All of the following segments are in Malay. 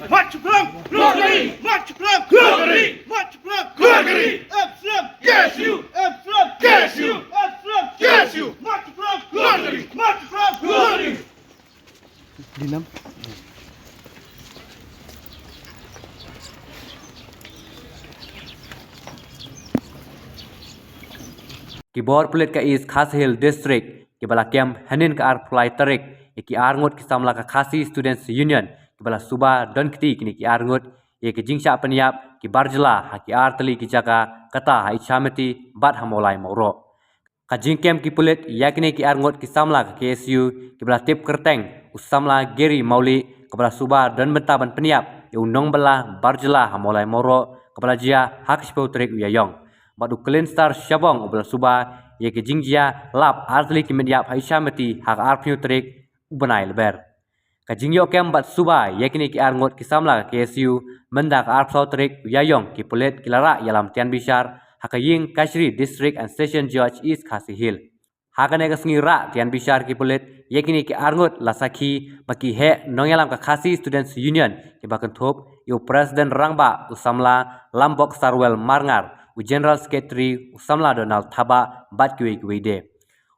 Maju Perang, keluar dari. Maju Perang, keluar dari. Maju Perang, keluar dari. Absam, KSU. Absam, KSU. Absam, KSU. Maju Perang, keluar dari. Maju Perang, keluar dari. Dinam. Kibor Pulit ka East Khas Hill District kibala kem Hanin ka ar Pulai Tarik ki arngut ki samla ka Khasi Students Union kibala Suba Don Kiti kini ki arngut ye ki jingsha peniap ki Barjala ha ki ar tali ki jaka kata ha ichamati bat hamolai moro ka jingkem ki Pulit yakni ki arngut ki samla ka KSU kibala Tip Kerteng usamla Geri Mauli kibala Suba Don Bentaban peniap ye unong bala Barjala hamolai moro kibala jia hak speu trik uyayong Badu Clean Star Shabong ubal suba ye ke jingjia lap artli ki media haishamati hak arpnyu trik ubanai leber ka jingyo kem bat suba ye kini ki arngot ki samla KSU mendak arpso trik yayong ki Pulit kilara yalam tian bishar hakaying Kashri District and Station Judge East Khasi Hill hakane ka sngira tian bishar ki Pulit ye kini ki arngot lasaki baki he nongyalam ka Khasi Students Union ki bakan thop yo President Rangba usamla Lambok Sarwel Marngar General Secretary Usamla Donald Thaba bat kiwe de.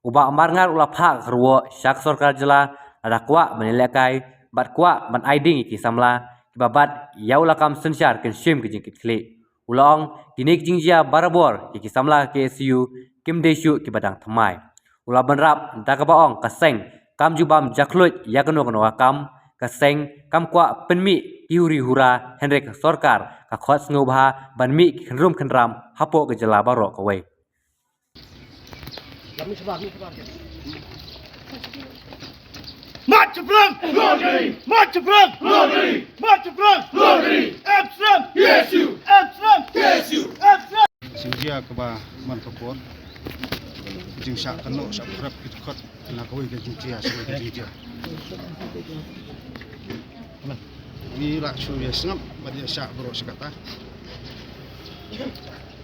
Uba amarngar ula phak ruo syak sarkar jela ada kwa menelekai bat kwa ban aiding ki samla kibabat yaula kam sensyar ken shim ki jingkit kli. Ulong dinik jingjia barabor ki samla KSU kimdeshu ki badang thamai. Ula banrap dakabaong kaseng kam jubam jaklut yakno kano kam kaseng kam kwa penmi Yuri Hura Henrik Sorkar ka khot ngobha banmi khenrum khenram hapo ke jela barok kawai Maju Perang, keluar dari. Maju Perang, keluar dari. Maju Perang, keluar dari. Absam, KSU. Absam, KSU. Absam. Sinjia ke ba man kapor. Jing syak keno syak prep kit khot na kawai ke jingjia sebagai jingjia. Ni lak su ya sengap badia syak bro sekata.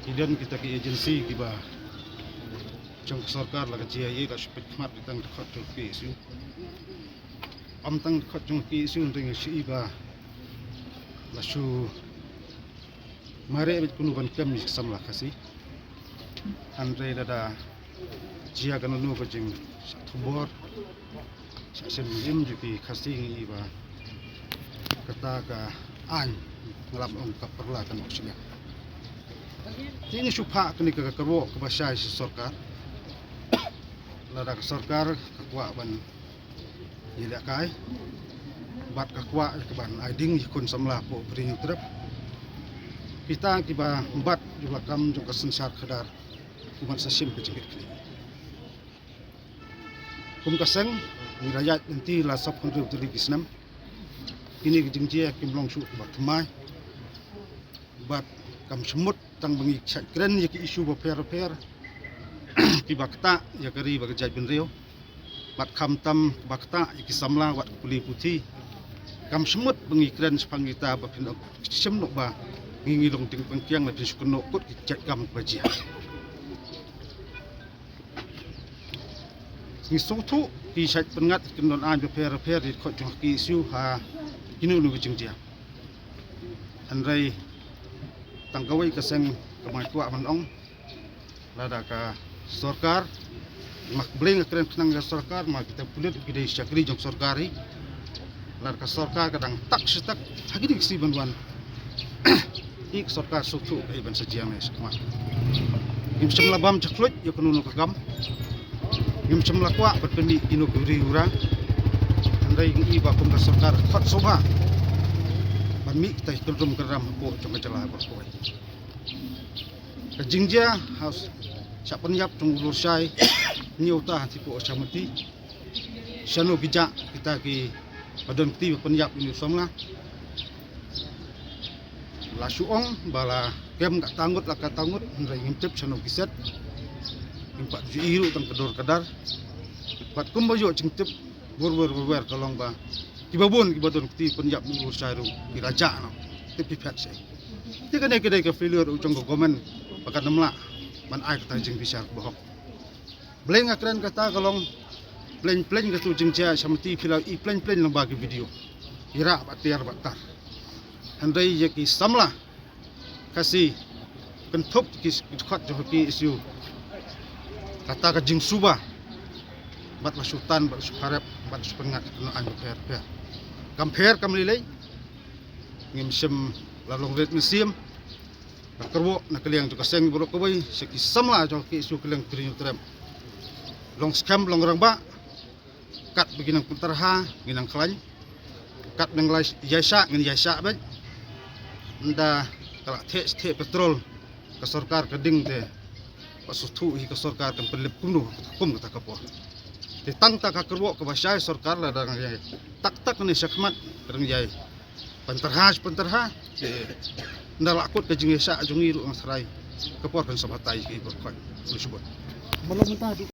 Kemudian kita ke agensi kiba jong sarkar la GIA la supit mat ditang khot tu KSU. Am tang khot jong KSU ring si ba la su mare bit kunu ban kam ni samla khasi. Andre dada jia kan nu ko jing thubor sa sem lim juki khasi ngi ba kata ka an ngalap ong kaperla kan maksudnya ini supha kini ka karwo ka basai si sarkar lada ka sarkar ka kwa ban yila kai bat ka kwa ka ban aiding kun samla po bring trip kita kiba bat jula kam jong ka sensar khadar kuman sa sim kecil kum kaseng ni rakyat nanti la sop kontu tuli kisnam ini jingjia kim long su bat mai bat kam semut tang bengi chat kren ye ki isu ba per ki bakta ya kari ba jaj ben rio bat kam tam bakta ki samla wat kuli putih kam semut bengi kren sepangita ba pin sem nok ba ngi long ting pangkiang la pin sukono kut ki chat kam ba jia ni sotu ki chat pengat kenon an ba per di khot jong ki isu ha kini lu jingjia andrai tangkawai kaseng kamai tua manong lada ka sarkar mak bling keren kenang ka sarkar mak kita Pulit kita syakri jong sarkari lada ka sarkar kadang tak setak hagi si banwan ik sarkar sutu ai ban sajia mes mak im semla bam jaklut yo kununu ka gam im semla kwa berpendi inu guri ura andai ngi ba kum ka sarkar khot soba banmi kita tulum keram po jong kecela ba ko ka jingjia house sak penyap tung ulur sai niuta tipo chamati shanu bija kita ki badan ti penyap ini somla la suong bala kem gak tangut la ka tangut ndai ngintip shanu kiset impat jiru tang kedor kadar pat kumbayo cingtip bur kalong ba kibabun kibadon ti penyap ulur sai ru ki raja no ti phat sai ti kene kedai ka failure ujung ko komen pakat nemla man ai kata jing bisar bohok bleng akren kata kalong pleng ka tu jing ja samti filau i pleng lang bagi video ira batiar batar handai ye ki samla kasi kentup ki khot jo ki isu kata ka jing suba bat masutan bat suharap bat supengat no an per kamper kamlilai ngim sem lalong red museum kerwo na kaliang jo kaseng bro ko bai se ki samla jo ki isu kaliang trinyo trem long scam long rangba kat beginang putarha ginang klan kat nang lai yaisa ngin yaisa ba nda kala te petrol ka sarkar ka ding te pasutu hi ka sarkar kan pelip kumnu kum ka kapo te tang ta ka kerwo ka basai sarkar la dang yai tak ni sakmat dang yai pantarha nda lakut ka jing yaisa jungi ru ang sarai kapor kan sabatai ki ko kan disebut